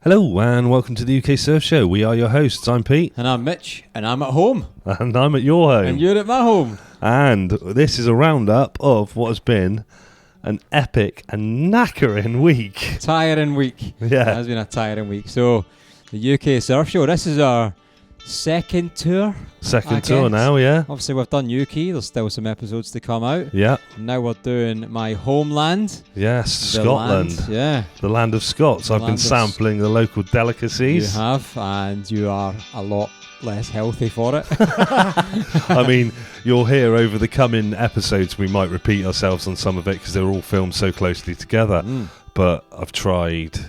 Hello and welcome to the UK Surf Show. We are your hosts. I'm Pete. And I'm Mitch, and I'm at home. And I'm at your home. And you're at my home. And this is a roundup of what has been an epic and knackering week. Tiring week. Yeah. It has been a tiring week. So, the UK Surf Show, this is our second tour. Second tour now, yeah. Obviously, we've done UK. There's still some episodes to come out. Yeah. Now we're doing my homeland. Yes, Scotland. Yeah. The land of Scots. I've been sampling the local delicacies. You have, and you are a lot less healthy for it. I mean, you'll hear over the coming episodes we might repeat ourselves on some of it because they're all filmed so closely together. But I've tried...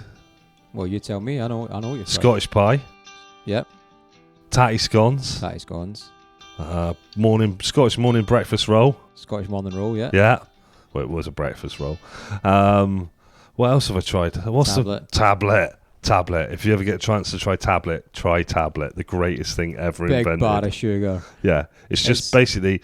Well, you tell me. I know what you're Scottish pie. Yep. Tatty scones. Tatty scones. Scottish morning breakfast roll. Scottish morning roll, yeah. Yeah. Well, it was a breakfast roll. What else have I tried? What's Tablet. The tablet? If you ever get a chance to try tablet, try tablet. The greatest thing ever invented. Big bar of sugar. Yeah. It's just basically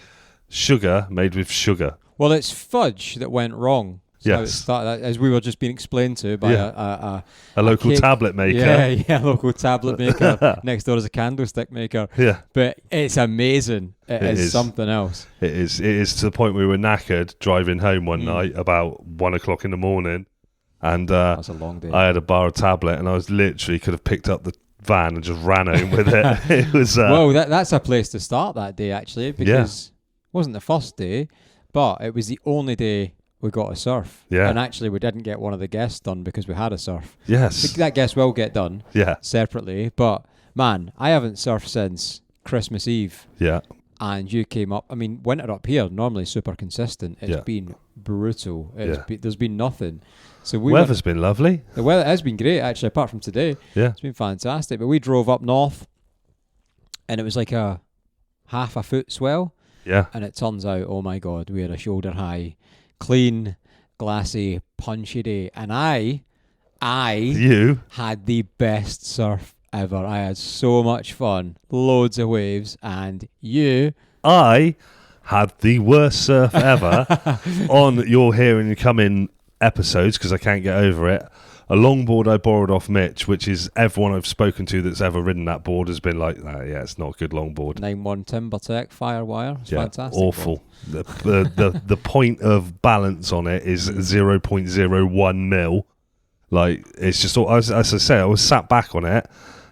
sugar made with sugar. Well, it's fudge that went wrong. So yes. It started, as we were just being explained to by a local cake. tablet maker. Yeah, local tablet maker. Next door is a candlestick maker. Yeah. But it's amazing. It is something else. It is. It is to the point we were knackered driving home one night about 1 o'clock in the morning. And that's a long day. I had a bar of tablet and I was literally could have picked up the van and just ran home with it. It was. Well, that's a place to start that day actually, because it wasn't the first day, but it was the only day we got a surf. Yeah. And actually we didn't get one of the guests done because we had a surf. Yes. That guest will get done separately. But man, I haven't surfed since Christmas Eve. Yeah. And you came up. I mean, winter up here, normally super consistent. It's been brutal. There's been nothing. So weather's been lovely. The weather has been great, actually, apart from today. Yeah. It's been fantastic. But we drove up north and it was like a half a foot swell. Yeah. And it turns out, oh my God, we had a shoulder high, clean, glassy, punchy day. And I had the best surf ever. I had so much fun, loads of waves, and I had the worst surf ever on your Hearing Come In episodes because I can't get over it. A longboard I borrowed off Mitch, which is everyone I've spoken to that's ever ridden that board has been like, it's not a good longboard. 9-1 Timber Tech Firewire. It's fantastic. Awful. The point of balance on it is 0.01 mil. Like, it's just, as I say, I was sat back on it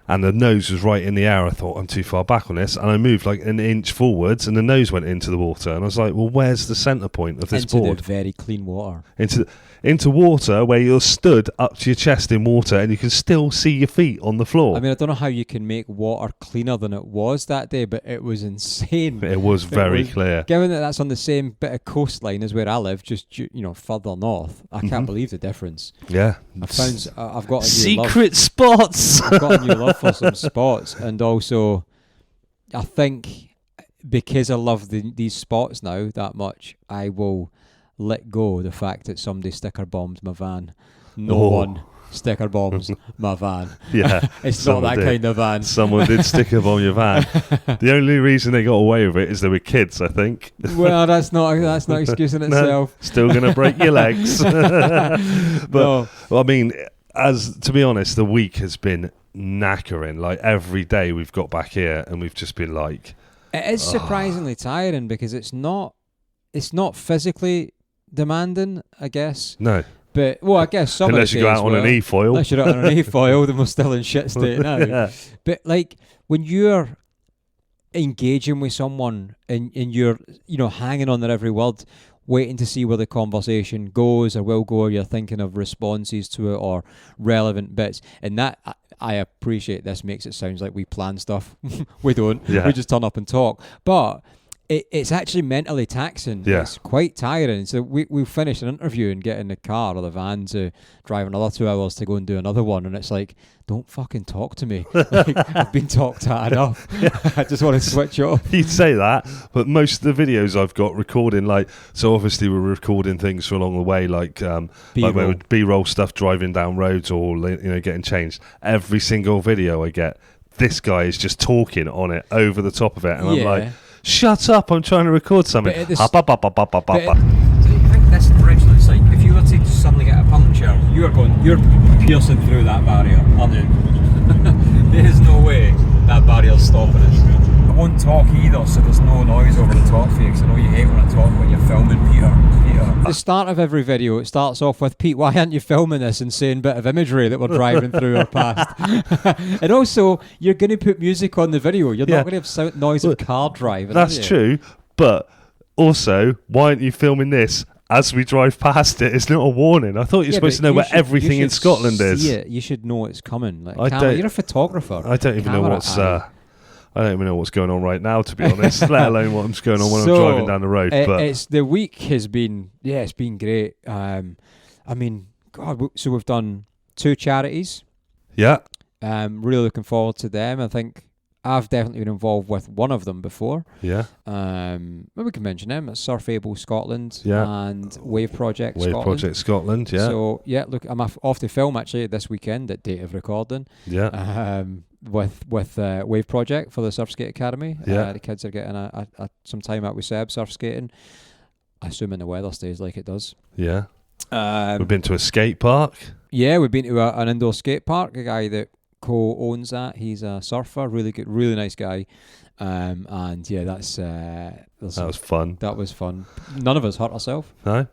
and the nose was right in the air. I thought, I'm too far back on this. And I moved like an inch forwards and the nose went into the water. And I was like, well, where's the centre point of this board? Into the very clean water. Into water where you're stood up to your chest in water and you can still see your feet on the floor. I mean, I don't know how you can make water cleaner than it was that day, but it was insane. It was very clear. Given that that's on the same bit of coastline as where I live, just further north, I can't believe the difference. Yeah. I've got a new secret spots. I've got a new love for some spots, and also I think because I love these spots now that much, I will let go the fact that somebody sticker bombed my van. No one sticker bombs my van. Yeah. It's not that kind of van. Someone did sticker bomb your van. The only reason they got away with it is they were kids, I think. Well, that's not excuse in itself. Still gonna break your legs. But I mean, to be honest, the week has been knackering. Like every day we've got back here and we've just been like, it is surprisingly tiring because it's not physically demanding, I guess. No. But, well, I guess some unless you go out on an e-foil. Unless you're out on an e-foil, then we're still in shit state now. Yeah. But, like, when you're engaging with someone and you're, hanging on their every word, waiting to see where the conversation goes or will go, or you're thinking of responses to it or relevant bits. And that, I appreciate this makes it sound like we plan stuff. We don't. Yeah. We just turn up and talk. But it's actually mentally taxing. Yeah. It's quite tiring. So we finish an interview and get in the car or the van to drive another 2 hours to go and do another one. And it's like, don't fucking talk to me. Like, I've been talked at enough. I just want to switch off. You'd say that, but most of the videos I've got recording, so obviously we're recording things along the way, like B-roll stuff, driving down roads or getting changed. Every single video I get, this guy is just talking on it over the top of it, and I'm like, shut up, I'm trying to record something. Do you think this, for instance, like if you were to suddenly get a puncture, you're piercing through that barrier, aren't you? engineer's stopping us. I won't talk either, so there's no noise over the top for you, because I know you hate when I talk when you're filming, Peter. The start of every video, it starts off with, Pete, why aren't you filming this insane bit of imagery that we're driving through or past? And also, you're going to put music on the video. You're not going to have noise of car driving. That's true, but also, why aren't you filming this as we drive past it? It's not a warning. I thought you're supposed to know where everything in Scotland is. Yeah, you should know it's coming. You're a photographer. I don't even know what's... I don't even know what's going on right now, to be honest, let alone what's going on when I'm driving down the road. But it's the week has been, it's been great. I mean, God, so we've done 2 charities. Yeah. Really looking forward to them. I think I've definitely been involved with one of them before. Yeah. Well, we can mention them. It's Srface Scotland and Wave Project Scotland. Wave Project Scotland, yeah. So, look, I'm off to film actually this weekend at date of recording. Yeah. With Wave Project for the Surf Skate Academy. Yeah. The kids are getting some time out with Seb surf skating. Assuming the weather stays like it does. Yeah. We've been to a skate park. Yeah, we've been to an indoor skate park. A guy that co-owns that. He's a surfer, really good, really nice guy. And yeah, that was fun. That was fun. None of us hurt ourselves. No.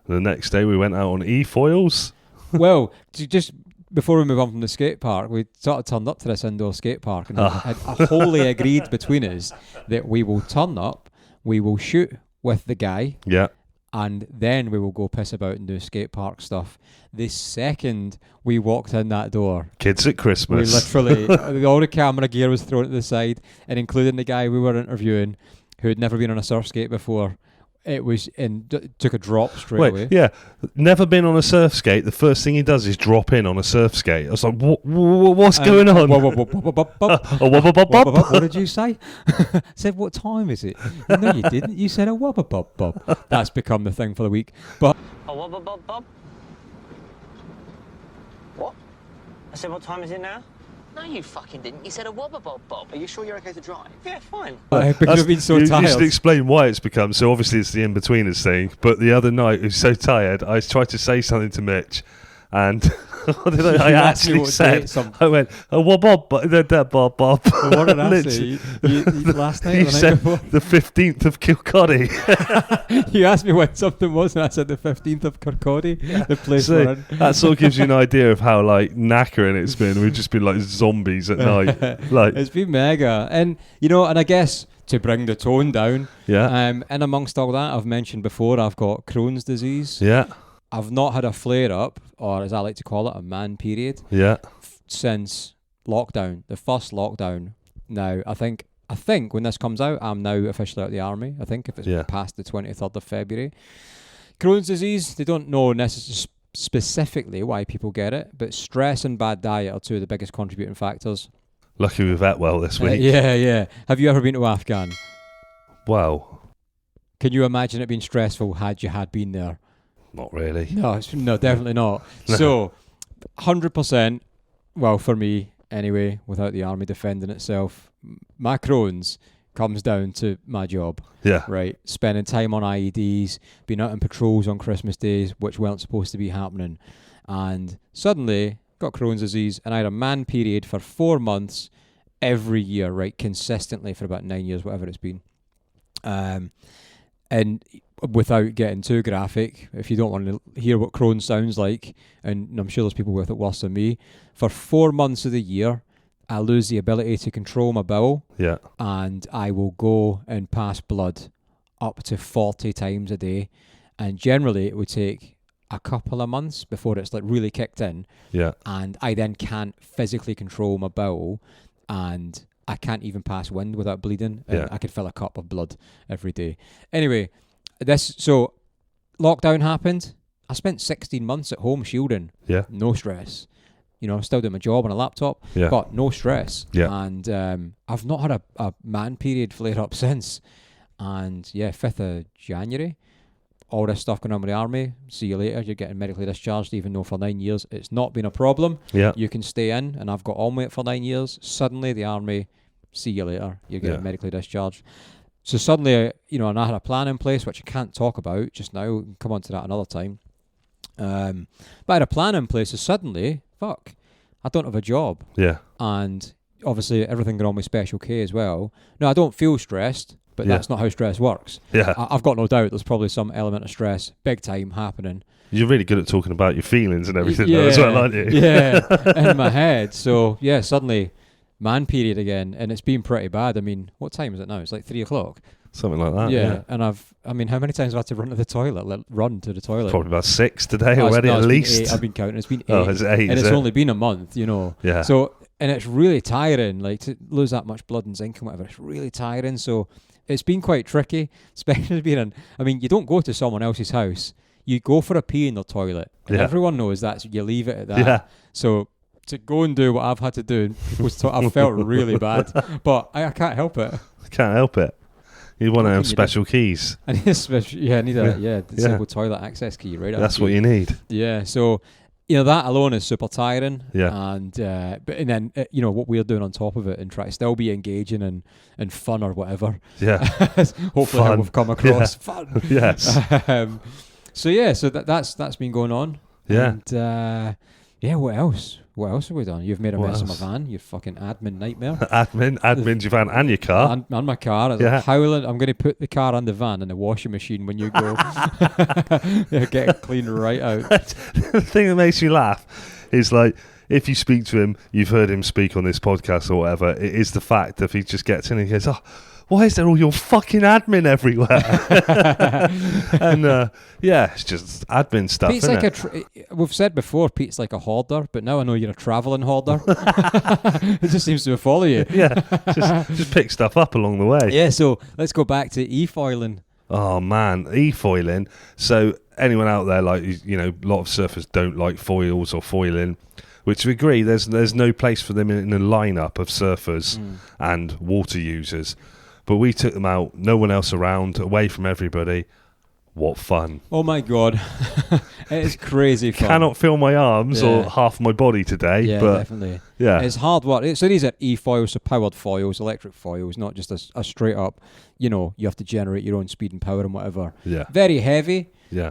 The next day we went out on e-foils. Well, just before we move on from the skate park, we sort of turned up to this indoor skate park and had wholly agreed between us that we will turn up, we will shoot with the guy. Yeah. And then we will go piss about and do skate park stuff. The second we walked in that door, kids at Christmas, we literally all the camera gear was thrown to the side, and including the guy we were interviewing, who had never been on a surf skate before. It was took a drop straight away. Yeah, never been on a surf skate. The first thing he does is drop in on a surf skate. I was like, what's going on? What did you say? I said, what time is it? No, you didn't. You said a wubba bob bob. That's become the thing for the week. But a wubba bob bob? What? I said, what time is it now? No, you fucking didn't. You said a wubba bob bob. Are you sure you're okay to drive? Yeah, fine. Because we've been so tired. You should explain why it's become. So obviously it's the in-betweeners thing. But the other night, I was so tired, I tried to say something to Mitch, and what did I actually said? I went, bob, bob. What did I say? Last night, you said the 15th of Kilcoddy. You asked me when something was, and I said the 15th of Kirkcaldy, the place we're in. That sort of gives you an idea of how knackering it's been. We've just been like zombies at night. It's been mega, and and I guess to bring the tone down. Yeah. And amongst all that, I've mentioned before, I've got Crohn's disease. Yeah. I've not had a flare-up, or as I like to call it, a man period. Yeah. Since lockdown, the first lockdown. Now, I think when this comes out, I'm now officially out of the army. I think if it's past the 23rd of February. Crohn's disease, they don't know necessarily specifically why people get it, but stress and bad diet are 2 of the biggest contributing factors. Lucky we've ate well this week. Yeah. Have you ever been to Afghan? Wow. Can you imagine it being stressful had you been there? Not really. No, definitely not. No. So, 100%, well, for me, anyway, without the army defending itself, my Crohn's comes down to my job. Yeah. Right? Spending time on IEDs, being out on patrols on Christmas days, which weren't supposed to be happening. And suddenly, got Crohn's disease, and I had a man period for 4 months every year, right? Consistently for about 9 years, whatever it's been. And without getting too graphic, if you don't want to hear what Crohn's sounds like, and I'm sure there's people with it worse than me, for 4 months of the year, I lose the ability to control my bowel. Yeah. And I will go and pass blood up to 40 times a day. And generally, it would take a couple of months before it's really kicked in. Yeah. And I then can't physically control my bowel, and I can't even pass wind without bleeding. And I could fill a cup of blood every day. Anyway, so lockdown happened. I spent 16 months at home shielding. Yeah. No stress. Still doing my job on a laptop, but no stress. Yeah. And I've not had a man period flare up since. And 5th of January, all this stuff going on with the army. See you later. You're getting medically discharged, even though for 9 years it's not been a problem. Yeah. You can stay in, and I've got all mate for 9 years. Suddenly the army, see you later. You're getting medically discharged. So suddenly, and I had a plan in place, which I can't talk about just now. We can come on to that another time. But I had a plan in place, so suddenly, I don't have a job. Yeah. And obviously everything going on with Special K as well. No, I don't feel stressed, but that's not how stress works. Yeah. I've got no doubt there's probably some element of stress, big time, happening. You're really good at talking about your feelings and everything though, as well, aren't you? Yeah, in my head. So, yeah, suddenly, man period again, and it's been pretty bad. I mean, what time is it now? It's like 3 o'clock. Something like that, yeah. And how many times have I had to run to the toilet? Probably about 6 today already, at it's least. been 8. I've been counting. It's been 8. Oh, it's 8, and is it's it? only been a month, Yeah. So, and it's really tiring, like, to lose that much blood and zinc and whatever. It's really tiring. So, it's been quite tricky, especially being you don't go to someone else's house. You go for a pee in the toilet. And everyone knows that, so you leave it at that. Yeah. So, to go and do what I've had to do, I've felt really bad. But I can't help it. Can't help it. You want to have special keys. I need a special, I need a disabled toilet access key, right? That's what you need. Yeah, so that alone is super tiring. Yeah. And then what we're doing on top of it and try to still be engaging and fun or whatever. Yeah. Hopefully how we've come across fun. Yes. So that's been going on. Yeah. And what else? What else have we done? You've made a mess of my van, you fucking admin nightmare. Admin's your van and your car. And my car. Like howling. I'm going to put the car and the van in the washing machine when you go. Get it cleaned right out. The thing that makes me laugh is like, if you speak to him, you've heard him speak on this podcast or whatever, it is the fact that if he just gets in and he goes, oh, why is there all your fucking admin everywhere? And it's just admin stuff. Pete's like we've said before, Pete's like a hoarder, but now I know you're a travelling hoarder. It just seems to follow you. Yeah, just pick stuff up along the way. Yeah, so let's go back to e-foiling. Oh man, e-foiling. So anyone out there, like, a lot of surfers don't like foils or foiling, which we agree, there's no place for them in a lineup of surfers and water users. But we took them out, no one else around, away from everybody. What fun. Oh my God. It is crazy fun. Cannot feel my arms or half my body today. Yeah, but definitely. Yeah. It's hard work. So these are e-foils, so powered foils, electric foils, not just a straight up, you have to generate your own speed and power and whatever. Yeah. Very heavy. Yeah.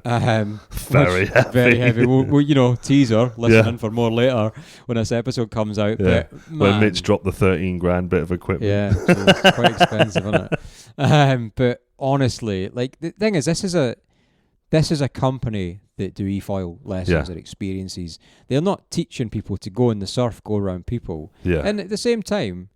Very heavy. Very heavy. We'll teaser, listening for more later when this episode comes out. Yeah. But, when Mitch dropped the 13 grand bit of equipment. Yeah, so it's quite expensive, isn't it? But honestly, like, the thing is, this is a company that do e-foil lessons and experiences. They're not teaching people to go in the surf, go around people. Yeah. And at the same time,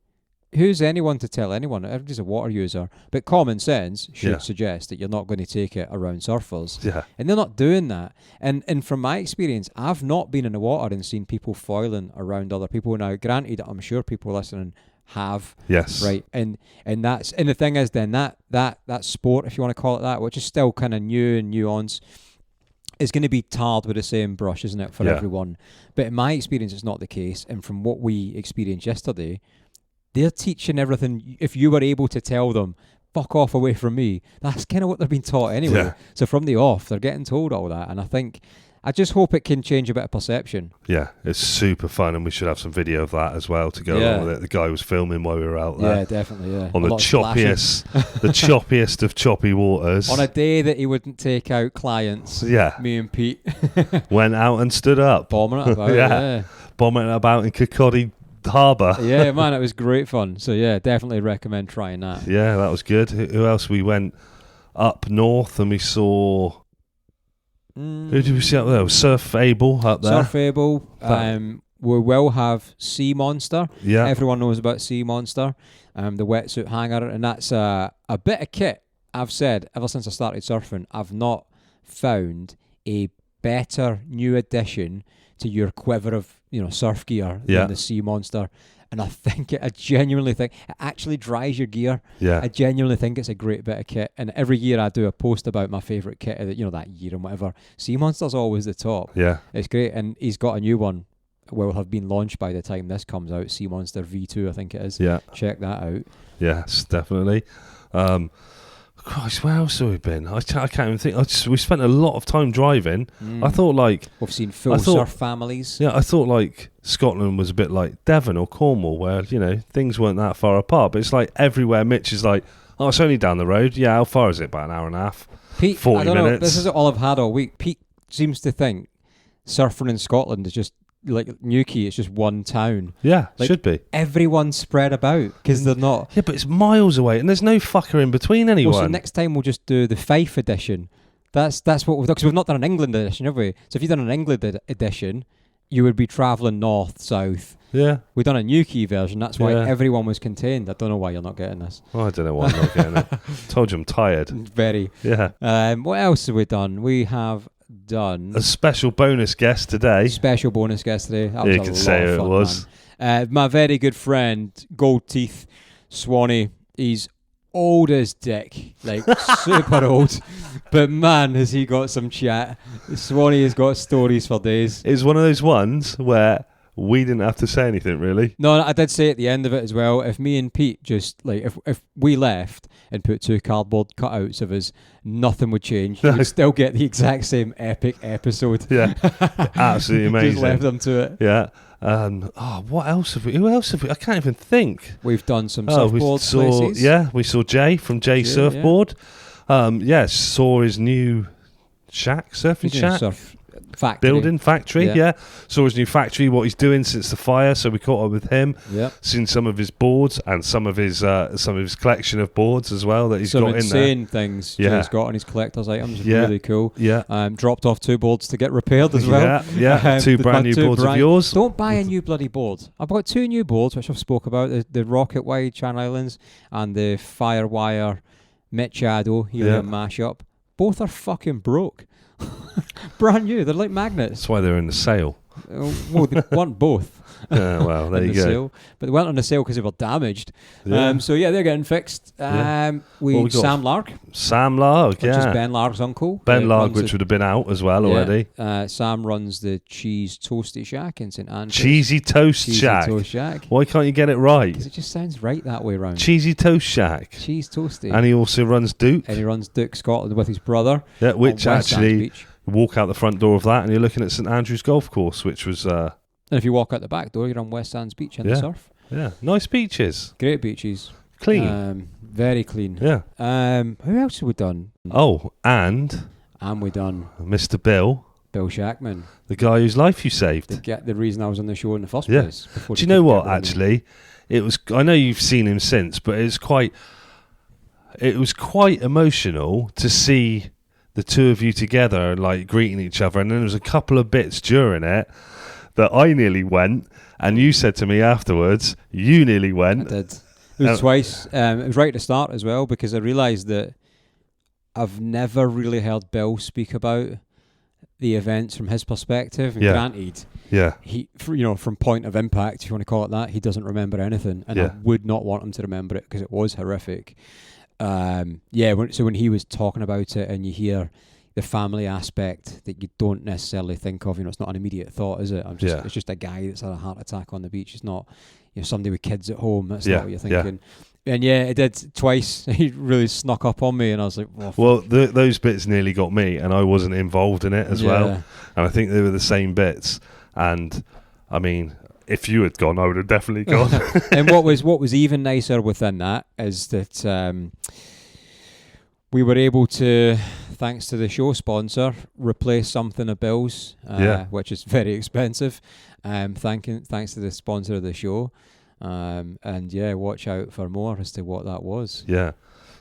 who's anyone to tell anyone? Everybody's a water user. But common sense should suggest that you're not going to take it around surfers. Yeah. And they're not doing that. And from my experience, I've not been in the water and seen people foiling around other people. Now, granted, I'm sure people listening have. Yes. Right. And the thing is then that sport, if you want to call it that, which is still kind of new and nuanced, is going to be tarred with the same brush, isn't it, for everyone? But in my experience, it's not the case. And from what we experienced yesterday, they're teaching everything. If you were able to tell them, fuck off away from me, that's kind of what they're being taught anyway. Yeah. So from the off, they're getting told all that. And I just hope it can change a bit of perception. Yeah, it's super fun, and we should have some video of that as well to go along with it. The guy was filming while we were out there. Yeah, definitely, yeah. On the choppiest of choppy waters. On a day that he wouldn't take out clients. Yeah. Me and Pete. Went out and stood up. Bombing it about, Bombing it about in Kirkcaldy Harbour. Yeah, man, it was great fun. So, yeah, definitely recommend trying that. Yeah, that was good. Who else? We went up north and we saw... Who did we see up there? Surfable up there. Surfable. We will have Sea Monster. Yeah. Everyone knows about Sea Monster, the wetsuit hanger, and that's a bit of kit. I've said ever since I started surfing, I've not found a better new addition to your quiver of surf gear than the Sea Monster. And I genuinely think it actually dries your gear. Yeah. I genuinely think it's a great bit of kit. And every year I do a post about my favourite kit of that year and whatever. Sea Monster's always the top. Yeah. It's great. And he's got a new one. Will have been launched by the time this comes out. Sea Monster V2, I think it is. Yeah. Check that out. Yes, definitely. Christ, where else have we been? I can't even think. We spent a lot of time driving. I thought we've seen full surf families. Yeah, I thought Scotland was a bit like Devon or Cornwall, where things weren't that far apart. But it's like everywhere. Mitch is like, oh, it's only down the road. Yeah, how far is it? About an hour and a half. Pete, 40 I don't minutes. know. This is all I've had all week. Pete seems to think surfing in Scotland is just like Newquay, it's just one town. Yeah, Like, should be. Everyone's spread about because they're not. Yeah, but it's miles away, and there's no fucker in between anyone. Well, so next time we'll just do the Fife edition. That's what we've done, because we've not done an England edition, have we? So if you've done an England edition, you would be travelling north, south. Yeah. We've done a Newquay version. That's why Yeah. everyone was contained. I don't know why you're not getting this. Oh, I don't know why I'm not getting it. Told you I'm tired. Very. Yeah. What else have we done? We have done A special bonus guest today. special bonus guest today. That You was can a say lot who of it fun, was. man. My very good friend, Gold Teeth Swanee. He's old as dick, like super old. But man, has he got some chat. Swanee has got stories for days. It's one of those ones where we didn't have to say anything, really. No, I did say at the end of it as well, if me and Pete just, like, if we left and put 2 cardboard cutouts of us, nothing would change. No. You'd still get the exact same epic episode. Yeah. Absolutely amazing. Just left them to it. Yeah. What else have we? Who else have we? I can't even think. We've done some We surfboard saw. places. Yeah, we saw Jay from Jay Yeah, Surfboard. Saw his new shack, surfing He's doing shack. surf factory. Building factory, Yeah. yeah. Saw his new factory, what he's doing since the fire. So we caught up with him, Yep. seen some of his boards and some of his collection of boards as well that he's Some got in there. insane things Yeah. Jay's got on his collector's items. Yeah. Really cool. Yeah, Dropped off 2 boards to get repaired as well. yeah. 2 my brand new 2 boards of brand- yours. Don't buy a new bloody board. I've got 2 new boards which I've spoke about: the Rocket Wide Channel Islands and the Firewire Mitch Helium mashup. Both are fucking broke. Brand new. They're like magnets. That's why they're in the sale. Well, they want both. Well, there in you the go. sale, but they weren't on the sale because they were damaged. Yeah. So yeah, they're getting fixed. Yeah. We What we got? Sam Lark, Sam Larg, which is yeah. Ben Lark's uncle. Ben Larg, runs which would have been out as well already. Sam runs the Cheese Toasty Shack in St Andrews. Cheesy Toast Cheesy Shack. Toast Shack. Why can't you get it right? Because it just sounds right that way round. Cheesy Toast Shack. Cheese Toasty. And he also runs Duke. And he runs Duke Scotland with his brother. Yeah, on which West Sands actually, Beach. walk out the front door of that and you're looking at St Andrews Golf Course, which was, And if you walk out the back door, you're on West Sands Beach in the Yeah. surf. yeah, nice beaches. Great beaches. Clean. Very clean. Yeah. Who else have we done? Oh, and And we done Mr. Bill, Bill Shackman. the guy whose life you saved. The reason I was on the show in the first Yeah. place. before Do he you know could what, get rid of me. actually? It was, I know you've seen him since, but it was quite emotional to see the two of you together, like greeting each other. And then there was a couple of bits during it that I nearly went, and you said to me afterwards, you nearly I went. did. It was twice. It was right at the start as well, because I realised that I've never really heard Bill speak about the events from his perspective. And Yeah. granted, Yeah, from point of impact, if you want to call it that, he doesn't remember anything, and Yeah. I would not want him to remember it because it was horrific. So when he was talking about it, and you hear the family aspect that you don't necessarily think of, it's not an immediate thought, is it? Yeah. It's just a guy that's had a heart attack on the beach. It's not, somebody with kids at home. That's Yeah, not what you're yeah. thinking. And yeah, it did twice. He really snuck up on me, and I was like, well, those bits nearly got me, and I wasn't involved in it as well. And I think they were the same bits. And I mean, if you had gone, I would have definitely gone. And what was even nicer within that is that we were able to, thanks to the show sponsor, replace something of Bill's, which is very expensive. Thanks to the sponsor of the show, and yeah, watch out for more as to what that was. Yeah,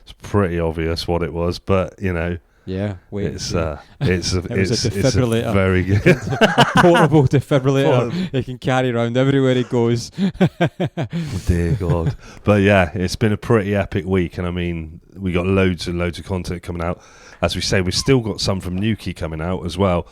it's pretty obvious what it was, but Yeah, wait. it's a defibrillator. very good. A portable defibrillator he can carry around everywhere he goes. Dear God. But yeah, it's been a pretty epic week, and I mean, we got loads and loads of content coming out. As we say, we've still got some from Newquay coming out as well.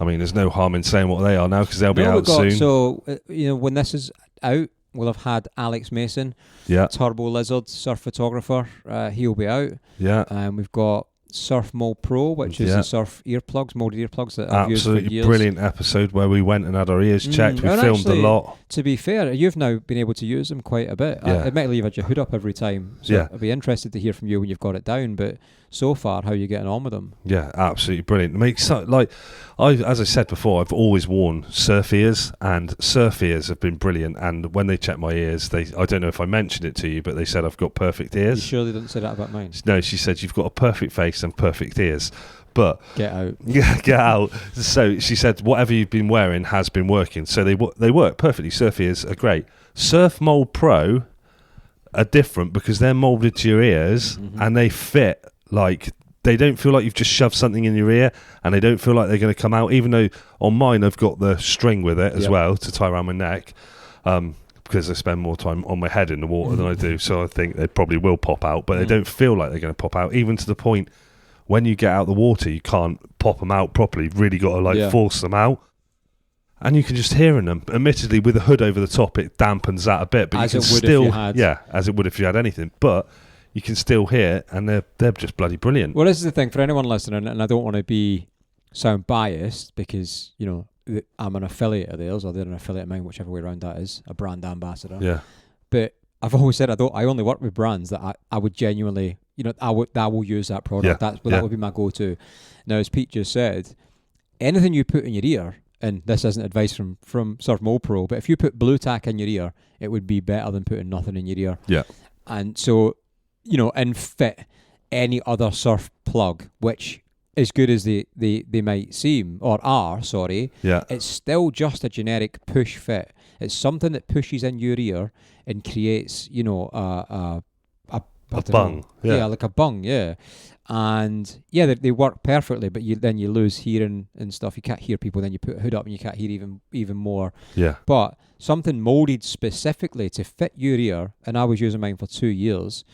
I mean, there's no harm in saying what they are now, because they'll be out soon. So when this is out, we'll have had Alex Mason, Yeah, Turbo Lizard, surf photographer. He'll be out. yeah. We've got Surf Mold Pro, which is Yeah. the surf earplugs, molded earplugs that I've used for Absolutely years. brilliant episode where we went and had our ears checked. We and filmed actually, a lot. To be fair, you've now been able to use them quite a bit. Yeah. Admittedly, you've had your hood up every time, so Yeah. I'd be interested to hear from you when you've got it down. But so far, how are you getting on with them? Yeah, absolutely brilliant. As I said before, I've always worn surf ears, and surf ears have been brilliant. And when they checked my ears, I don't know if I mentioned it to you, but they said I've got perfect You ears. sure they didn't say that about mine? No, she said you've got a perfect face and perfect ears. But Get out. get out. So she said, whatever you've been wearing has been working. So they work perfectly. Surf ears are great. Surf Mold Pro are different because they're molded to your ears and they fit like. They don't feel like you've just shoved something in your ear, and they don't feel like they're going to come out, even though on mine I've got the string with it as well to tie around my neck, because I spend more time on my head in the water than I do, so I think they probably will pop out, but they don't feel like they're going to pop out, even to the point when you get out the water, you can't pop them out properly. You've really got to force them out, and you can just hear in them. Admittedly, with a hood over the top, it dampens that a bit, but As you can it would still, if you had. as it would if you had anything, but you can still hear, and they're just bloody brilliant. Well, this is the thing for anyone listening, and I don't want to sound biased because, you know, I'm an affiliate of theirs, or they're an affiliate of mine, whichever way around that is, a brand ambassador. Yeah. But I've always said I only work with brands that I would genuinely, you know, I will use that product. That would be my go-to. Now, as Pete just said, anything you put in your ear, and this isn't advice from Surf Mold Pro, but if you put blue tack in your ear, it would be better than putting nothing in your ear. Yeah. And so, you know, and fit any other surf plug, which as good as they might seem, or are, sorry, it's still just a generic push fit. It's something that pushes in your ear and creates, you know, a bung. Like a bung, And they work perfectly, but then you lose hearing and stuff. You can't hear people, then you put a hood up and you can't hear even more. Yeah. But something molded specifically to fit your ear, and I was using mine for 2 years,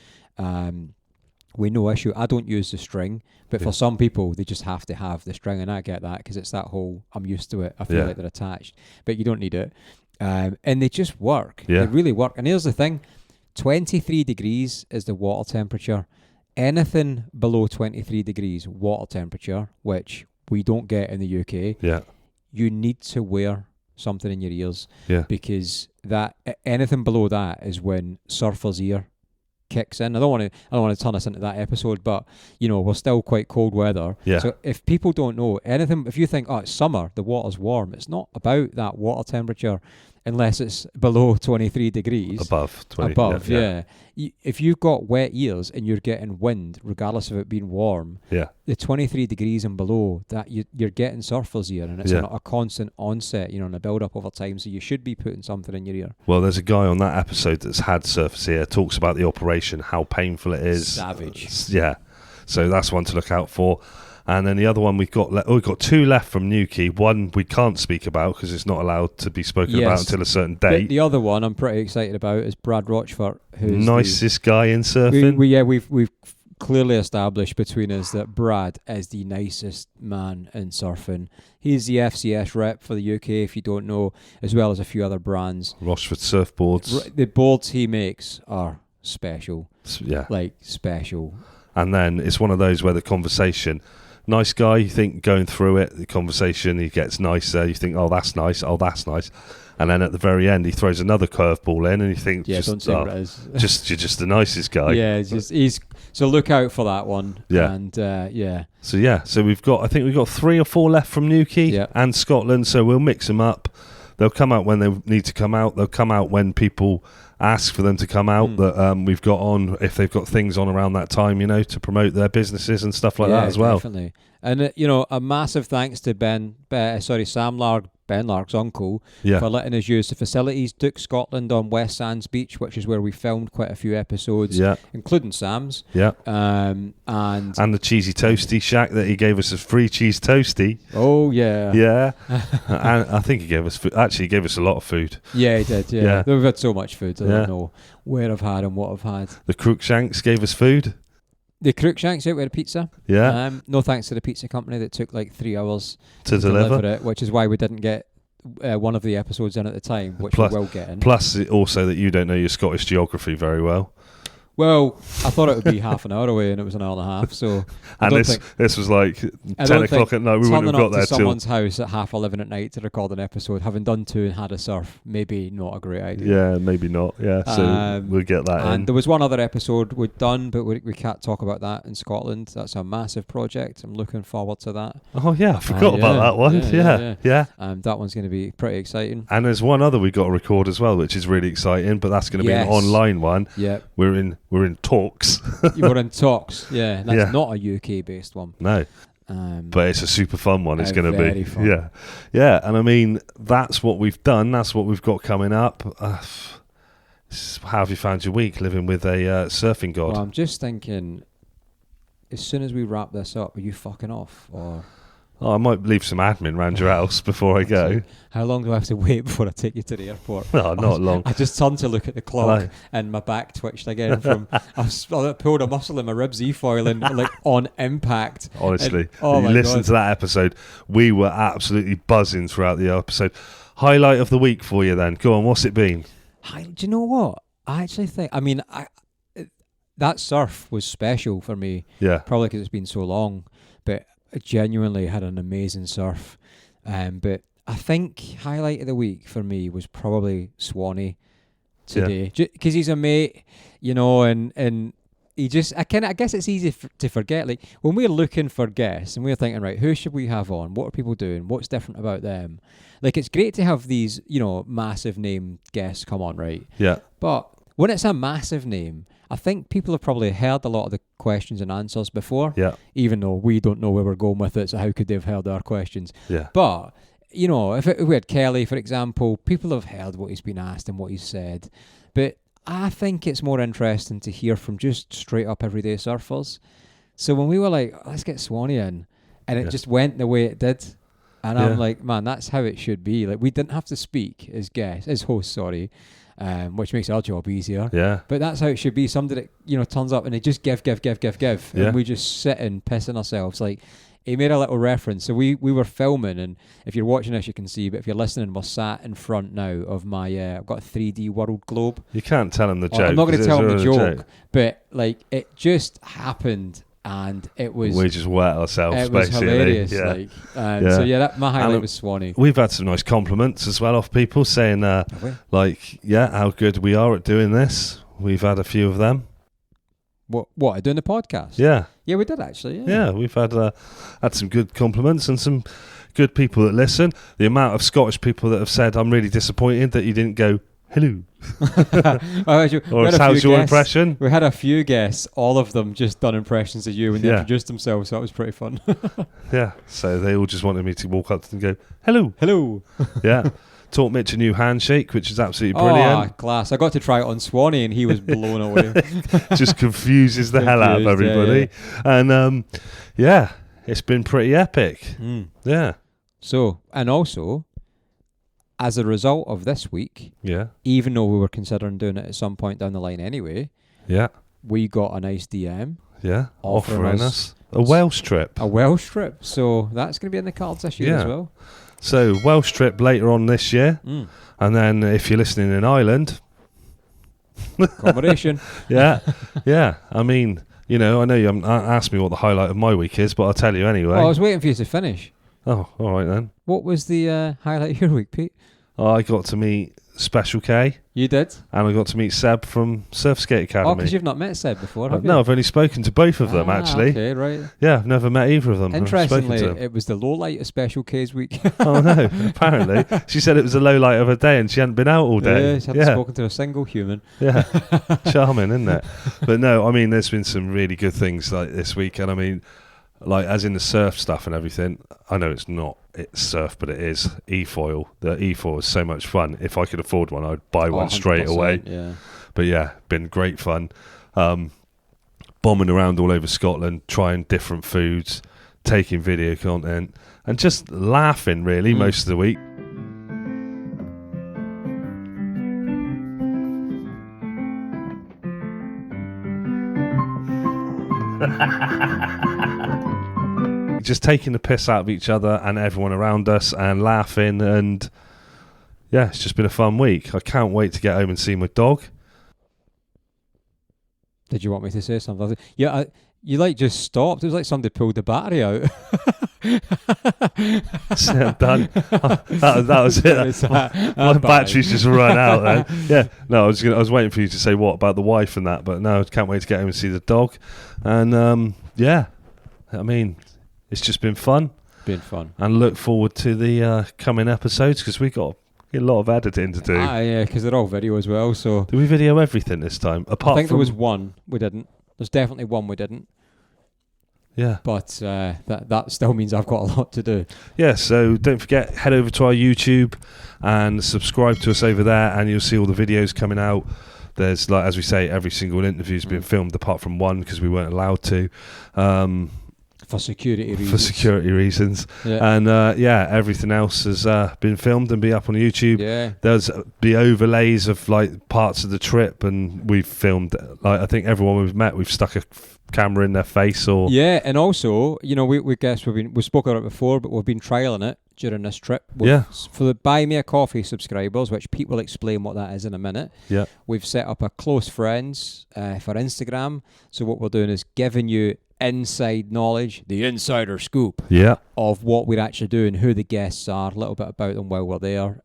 with no issue. I don't use the string, but for some people, they just have to have the string, and I get that because it's that whole, I'm used to it, I feel like they're attached, but you don't need it. And they just work. They really work. And here's the thing, 23 degrees is the water temperature. Anything below 23 degrees water temperature, which we don't get in the UK, you need to wear something in your ears, because that anything below that is when surfer's ear kicks in. I don't want to turn us into that episode, but you know, we're still quite cold weather. So if people don't know anything, if you think, oh, it's summer, the water's warm, it's not about that water temperature unless it's below 23 degrees. Above 20. If you've got wet ears and you're getting wind, regardless of it being warm, the 23 degrees and below, that you're getting surfer's ear, and it's a constant onset, you know, and a build-up over time, so you should be putting something in your ear. Well, there's a guy on that episode that's had surfer's ear, talks about the operation, how painful it is. Savage. Yeah. So that's one to look out for. And then the other one we've got 2 left from Newquay. One we can't speak about because it's not allowed to be spoken about until a certain date. But the other one I'm pretty excited about is Brad Rochfort, who's nicest guy in surfing. We've clearly established between us that Brad is the nicest man in surfing. He's the FCS rep for the UK, if you don't know, as well as a few other brands. Rochford surfboards. The boards he makes are special. Like special. And then it's one of those where the conversation, nice guy, you think going through it, the conversation, he gets nicer, you think, oh, that's nice, and then at the very end he throws another curveball in and you think, don't say what it is. You're just the nicest guy. So look out for that one. And so we've got 3 or 4 left from Newquay and Scotland, so we'll mix them up. They'll come out when they need to come out. They'll come out when people ask for them to come out, that we've got on, if they've got things on around that time, you know, to promote their businesses and stuff like that as well. Definitely. And, you know, a massive thanks to Sam Larg, Ben Lark's uncle, for letting us use the facilities. Duke Scotland on West Sands Beach, which is where we filmed quite a few episodes, including Sam's. And the cheesy toasty shack that he gave us a free cheese toasty. Oh, yeah. And I think he gave us food. Actually, he gave us a lot of food. Yeah, he did, We've had so much food, I don't know where I've had and what I've had. The Crookshanks gave us food. The Crookshanks out with a pizza. Yeah. No thanks to the pizza company that took like 3 hours to deliver it, which is why we didn't get one of the episodes in at the time, which we will get in. Plus, also that you don't know your Scottish geography very well. Well, I thought it would be half an hour away, and it was an hour and a half. So, this was like 10 o'clock at night. We wouldn't have got there till someone's house at 11:30 at night to record an episode, having done 2 and had a surf. Maybe not a great idea. Yeah, maybe not. Yeah, so we'll get that in. And there was one other episode we'd done, but we can't talk about that in Scotland. That's a massive project. I'm looking forward to that. Oh yeah, I forgot about that one. Yeah. That one's going to be pretty exciting. And there's one other we got to record as well, which is really exciting. But that's going to be an online one. Yeah, we're in talks. You were in talks, That's not a UK-based one. No. But it's a super fun one. It's going to very be. fun. Yeah. And I mean, that's what we've done. That's what we've got coming up. How have you found your week living with a surfing god? Well, I'm just thinking, as soon as we wrap this up, are you fucking off? Or I might leave some admin around your house before I go. how long do I have to wait before I take you to the airport? No, not long. I just turned to look at the clock and my back twitched again from I pulled a muscle in my ribs e-foil and like on impact. Honestly, and, oh you my listen God. to that episode. We were absolutely buzzing throughout the episode. Highlight of the week for you then. Go on, what's it been? Do you know what? I actually think, that surf was special for me. Yeah. Probably because it's been so long, but I genuinely had an amazing surf. But I think highlight of the week for me was probably Swanee today, because he's a mate, and he just I guess it's easy to forget. Like when we're looking for guests and we're thinking, right, who should we have on? What are people doing? What's different about them? Like it's great to have these, massive name guests come on, right? Yeah. But when it's a massive name, I think people have probably heard a lot of the questions and answers before. Yeah. Even though we don't know where we're going with it, so how could they have heard our questions? Yeah. But, if we had Kelly, for example, people have heard what he's been asked and what he's said. But I think it's more interesting to hear from just straight up everyday surfers. So when we were like, let's get Swanee in, and it just went the way it did. And I'm like, man, that's how it should be. Like we didn't have to speak as hosts, which makes our job easier. Yeah. But that's how it should be. Somebody that, turns up and they just give. Yeah. And we just sit and pissing ourselves. Like, he made a little reference. So we were filming, and if you're watching this, you can see, but if you're listening, we're sat in front now of my, I've got a 3D world globe. You can't tell him the joke. I'm not going to tell him the really joke, but like, it just happened. And it was... We just wet ourselves, it was basically. hilarious. Yeah. So my highlight was Swanee. We've had some nice compliments as well off people saying, how good we are at doing this. We've had a few of them. What, doing the podcast? Yeah. Yeah, we did actually. Yeah, we've had some good compliments and some good people that listen. The amount of Scottish people that have said, I'm really disappointed that you didn't go, hello. Or how's your impression? We had a few guests, all of them just done impressions of you when they introduced themselves, so that was pretty fun. Yeah, so they all just wanted me to walk up to them and go, hello. Hello. Yeah. Taught Mitch a new handshake, which is absolutely brilliant. Oh, class. I got to try it on Swanee and he was blown away. Just confuses the hell out of everybody. Yeah. And it's been pretty epic. Yeah. So, and also, as a result of this week, even though we were considering doing it at some point down the line anyway, we got a nice DM. Yeah, offering us a Welsh trip. A Welsh trip. So that's going to be in the cards this year as well. So Welsh trip later on this year. And then if you're listening in Ireland... Accommodation. Yeah. I mean, I know you haven't asked me what the highlight of my week is, but I'll tell you anyway. Oh, I was waiting for you to finish. Oh, all right then. What was the highlight of your week, Pete? I got to meet Special K. You did? And I got to meet Seb from Surf Skate Academy. Oh, because you've not met Seb before, have you? No, I've only spoken to both of them, actually. Okay, right. Yeah, I've never met either of them. Interestingly, it was the low light of Special K's week. Oh, no, apparently. She said it was the low light of her day and she hadn't been out all day. Yeah, she hadn't spoken to a single human. Yeah, charming, isn't it? But no, I mean, there's been some really good things like this week. And I mean, like as in the surf stuff and everything, I know it's surf, but it is e-foil. The e-foil is so much fun. If I could afford one, I'd buy one straight away. Yeah. But yeah, been great fun. Bombing around all over Scotland, trying different foods, taking video content, and just laughing really most of the week. Just taking the piss out of each other and everyone around us and laughing, and yeah, it's just been a fun week. I can't wait to get home and see my dog. Did you want me to say something? Yeah, you just stopped. It was like somebody pulled the battery out. So I'm done. That was it. My battery's just run out then. Yeah, no, I was waiting for you to say what about the wife and that, but no, I can't wait to get home and see the dog. And I mean, it's just been fun. And look forward to the coming episodes because we got a lot of editing to do. Yeah, because they're all video as well. So did we video everything this time? I think there was one we didn't. There's definitely one we didn't. Yeah. But that still means I've got a lot to do. Yeah, so don't forget, head over to our YouTube and subscribe to us over there, and you'll see all the videos coming out. There's, like, as we say, every single interview's been filmed apart from one because we weren't allowed to. For security reasons. For security reasons. Yeah. And everything else has been filmed and be up on YouTube. Yeah. There's the overlays of like parts of the trip, and we've filmed, like, I think everyone we've met, we've stuck a camera in their face or... Yeah, and also, you know, we guess we spoke about it before, but we've been trialling it during this trip. For the Buy Me a Coffee subscribers, which Pete will explain what that is in a minute. Yeah. We've set up a close friends for Instagram. So what we're doing is giving you inside knowledge, the insider scoop of what we're actually doing, who the guests are, a little bit about them while we're there,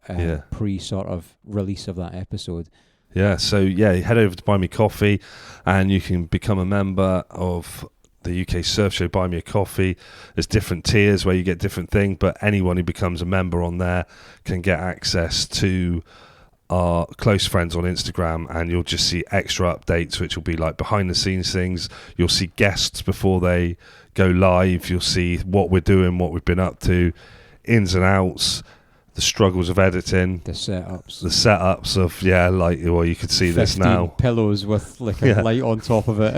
pre sort of release of that episode. Yeah, so head over to Buy Me Coffee and you can become a member of the UK Surf Show Buy Me a Coffee. There's different tiers where you get different things, but anyone who becomes a member on there can get access to our close friends on Instagram, and you'll just see extra updates, which will be like behind the scenes things. You'll see guests before they go live. You'll see what we're doing, what we've been up to, ins and outs, the struggles of editing, the setups of you could see this now, pillows with like a light on top of it.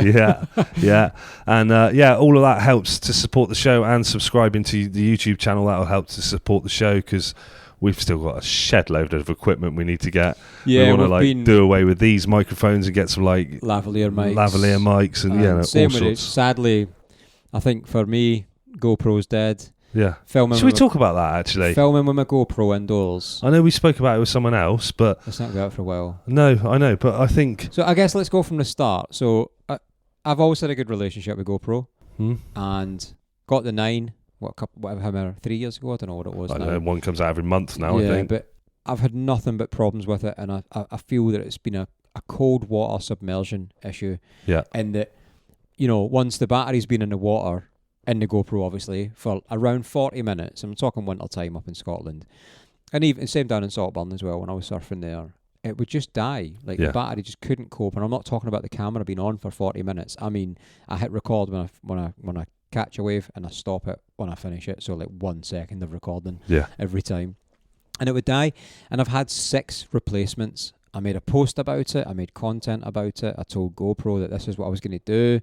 And all of that helps to support the show, and subscribing to the YouTube channel, that'll help to support the show, because we've still got a shed load of equipment we need to get. Yeah, we want to do away with these microphones and get some like lavalier mics and same all with sorts. Sadly, I think for me, GoPro's dead. Yeah. Filming. Should we talk about that actually? Filming with my GoPro indoors. I know we spoke about it with someone else, but it's not been out for a while. No, I know, but I think. So I guess let's go from the start. So I've always had a good relationship with GoPro, and got the 9. How 3 years ago? I don't know what it was. I don't know, one comes out every month now, yeah, I think. But I've had nothing but problems with it, and I feel that it's been a cold water submersion issue. Yeah. And that, you know, once the battery's been in the water, in the GoPro obviously, for around 40 minutes, I'm talking winter time up in Scotland, and even same down in Saltburn as well, when I was surfing there, it would just die. Like the battery just couldn't cope. And I'm not talking about the camera being on for 40 minutes. I mean, I hit record when I catch a wave, and I stop it when I finish it. So like 1 second of recording every time. And it would die. And I've had 6 replacements. I made a post about it. I made content about it. I told GoPro that this is what I was going to do.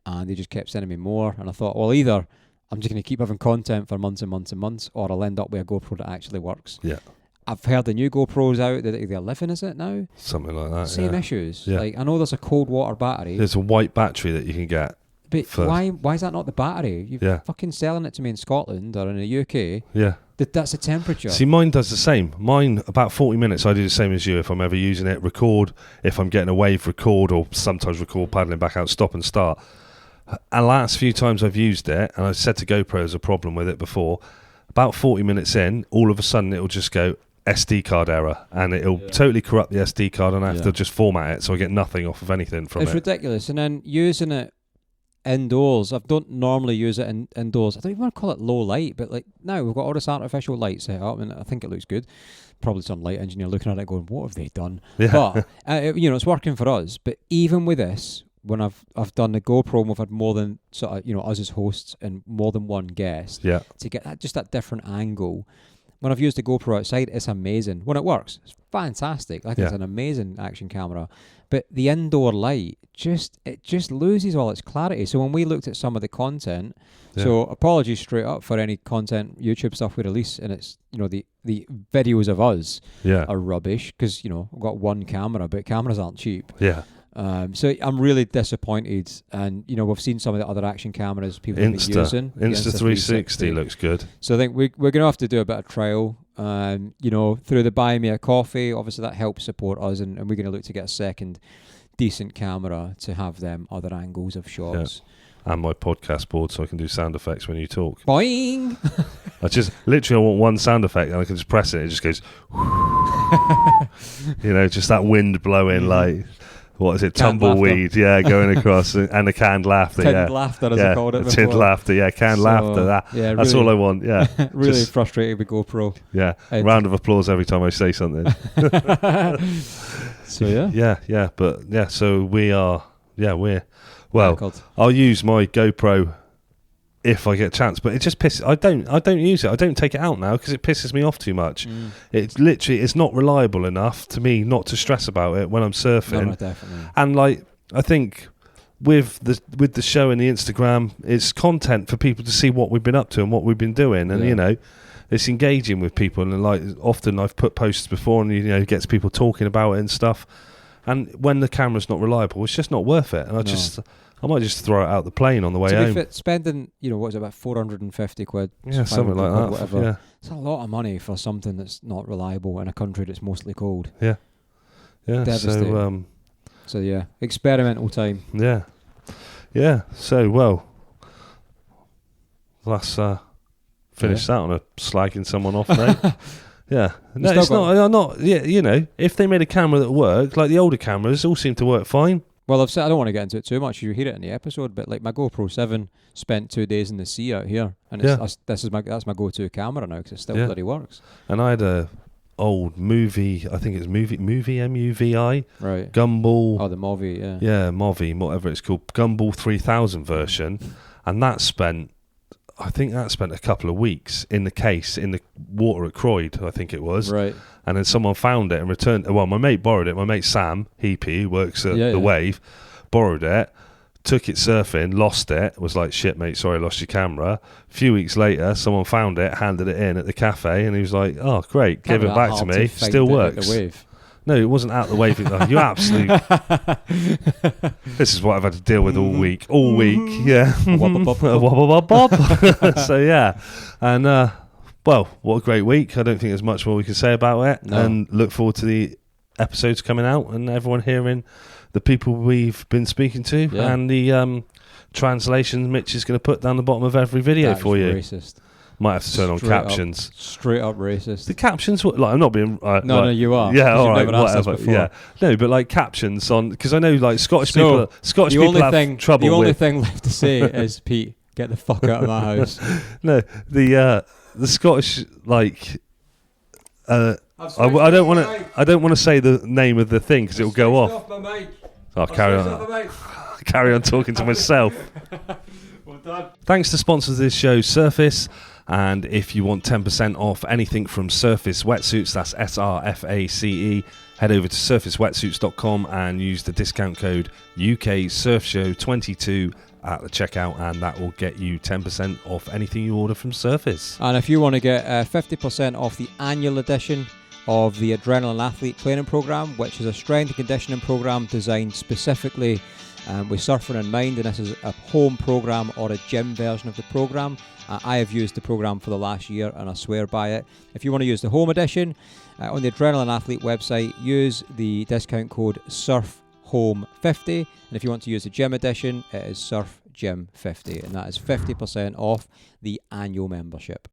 And they just kept sending me more. And I thought, well, either I'm just going to keep having content for months and months and months, or I'll end up with a GoPro that actually works. Yeah. I've heard the new GoPros out. They're 11, is it now? Something like that. Same issues. Yeah. Like, I know there's a cold water battery. There's a white battery that you can get. But why is that not the battery? You're fucking selling it to me in Scotland or in the UK. Yeah. That's the temperature. See, mine does the same. Mine, about 40 minutes, I do the same as you. If I'm ever using it, record. If I'm getting a wave, record, or sometimes record, paddling back out, stop and start. And last few times I've used it, and I said to GoPro there's a problem with it before, about 40 minutes in, all of a sudden it'll just go SD card error, and it'll totally corrupt the SD card, and I have to just format it, so I get nothing off of anything from it. It's ridiculous. And then using it indoors, I don't normally use it indoors. I don't even want to call it low light, but like now we've got all this artificial light set up, and I think it looks good. Probably some light engineer looking at it going, what have they done? But it's working for us. But even with this, when I've done the GoPro, and we've had more than sort of, us as hosts and more than one guest to get that different angle. When I've used the GoPro outside, it's amazing. When it works, it's fantastic. Like it's an amazing action camera. But the indoor light it just loses all its clarity. So when we looked at some of the content, so apologies straight up for any content YouTube stuff we release, and it's the videos of us are rubbish because we've got one camera, but cameras aren't cheap. Yeah. So I'm really disappointed, and we've seen some of the other action cameras people have been using. Insta 360 looks good. So I think we're going to have to do a bit of trial. Through the Buy Me a Coffee, obviously that helps support us, and we're going to look to get a second decent camera to have them other angles of shots. And my podcast board, so I can do sound effects when you talk. Boing! I want one sound effect, and I can just press it. It just goes, just that wind blowing like. What is it? Canned Tumbleweed, going across, and a canned laughter, Tinned laughter, as I called it before. Tinned laughter, canned laughter. That's really, all I want. Yeah, really frustrated with GoPro. Yeah, round of applause every time I say something. So So we are. We're. Well, I'll use my GoPro if I get a chance. But it just pisses. I don't use it. I don't take it out now because it pisses me off too much. It's not reliable enough to me not to stress about it when I'm surfing. No, definitely. And like, I think with the show and the Instagram, it's content for people to see what we've been up to and what we've been doing, and you know, it's engaging with people. And like, often I've put posts before, and you know, it gets people talking about it and stuff. And when the camera's not reliable, it's just not worth it. And I might just throw it out the plane on the way home. Spending, you know, what is it, about 450 quid? Yeah, something like that. Whatever. Yeah. It's a lot of money for something that's not reliable in a country that's mostly cold. Yeah. Yeah. Devastating. So yeah, experimental time. Yeah. Yeah. So, well, let's finish that on a slagging someone off, mate. Yeah. No, it's not. Yeah, you know, if they made a camera that worked, like the older cameras, all seem to work fine. Well, I've said I don't want to get into it too much. You hear it in the episode, but like my GoPro 7 spent 2 days in the sea out here, and that's my go-to camera now because it still bloody works. And I had a old movie, I think it's movie MUVI, right? Gumball. Oh, the Movi, yeah. Yeah, Movi, whatever it's called, Gumball 3000 version, and that spent a couple of weeks in the case in the water at Croyd, I think it was. Right. And then someone found it and returned. Well, my mate borrowed it. My mate Sam Heapy, who works at the Wave, borrowed it, took it surfing, lost it. Was like, shit, mate, sorry, I lost your camera. A few weeks later, someone found it, handed it in at the cafe, and he was like, oh, great, give it back to me. Still works. The Wave. No, it wasn't out the Wave. You absolute. This is what I've had to deal with all week. Yeah. So yeah, and well, what a great week. I don't think there's much more we can say about it. No. And look forward to the episodes coming out and everyone hearing the people we've been speaking to and the translations Mitch is going to put down the bottom of every video for you. Racist. Might have to turn on captions. Straight up racist. The captions, like, I'm not being. No, you are. Yeah, all right, whatever. Yeah, no, but like captions on, because I know like Scottish people have trouble. The only thing left to say is, Pete, get the fuck out of my house. No, the Scottish like. I don't want to say the name of the thing because it will go off. I'll carry on. Carry on talking to myself. Well done. Thanks to sponsors of this show, Srface. And if you want 10% off anything from Srface Wetsuits, that's SRFACE, head over to surfacewetsuits.com and use the discount code UKSurfShow22 at the checkout, and that will get you 10% off anything you order from Srface. And if you want to get 50% off the annual edition of the Adrenaline Athlete Training Program, which is a strength and conditioning program designed specifically with surfing in mind, and this is a home program or a gym version of the program. I have used the program for the last year and I swear by it. If you want to use the home edition, on the Adrenaline Athlete website, use the discount code SURFHOME50, and if you want to use the gym edition, it is SURFGYM50, and that is 50% off the annual membership.